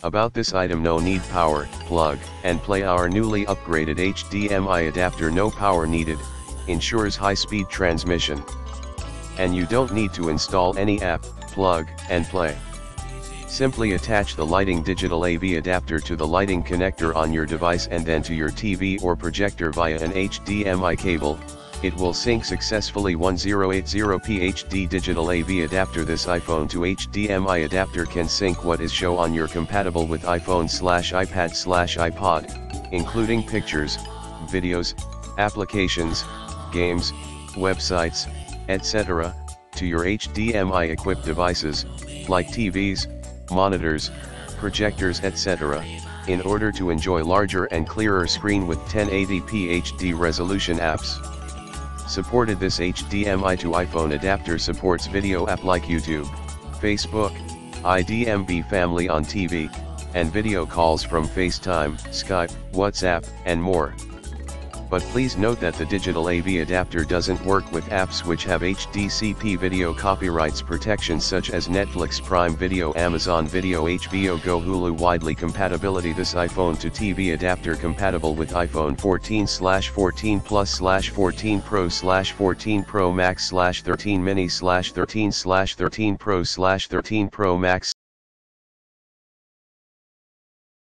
About this item: no need power, plug, and play. Our newly upgraded HDMI adapter, no power needed, ensures high-speed transmission. And you don't need to install any app, plug, and play. Simply attach the lighting digital AV adapter to the lighting connector on your device and then to your TV or projector via an HDMI cable. It will sync successfully. 1080p HD digital AV adapter. This iPhone to HDMI adapter can sync what is shown on your compatible with iPhone/iPad/iPod, including pictures, videos, applications, games, websites, etc., to your HDMI equipped devices, like TVs, monitors, projectors, etc., in order to enjoy larger and clearer screen with 1080p HD resolution. Apps supported. This HDMI to iPhone adapter supports video app like YouTube, Facebook, IDMB Family on TV, and video calls from FaceTime, Skype, WhatsApp, and more. But please note that the digital AV adapter doesn't work with apps which have HDCP video copyrights protection, such as Netflix, Prime Video, Amazon Video, HBO Go, Hulu. Widely compatibility. This iPhone to TV adapter compatible with iPhone 14/14 Plus/14 Pro/14 Pro Max/13 Mini/13/13 Pro/13 Pro Max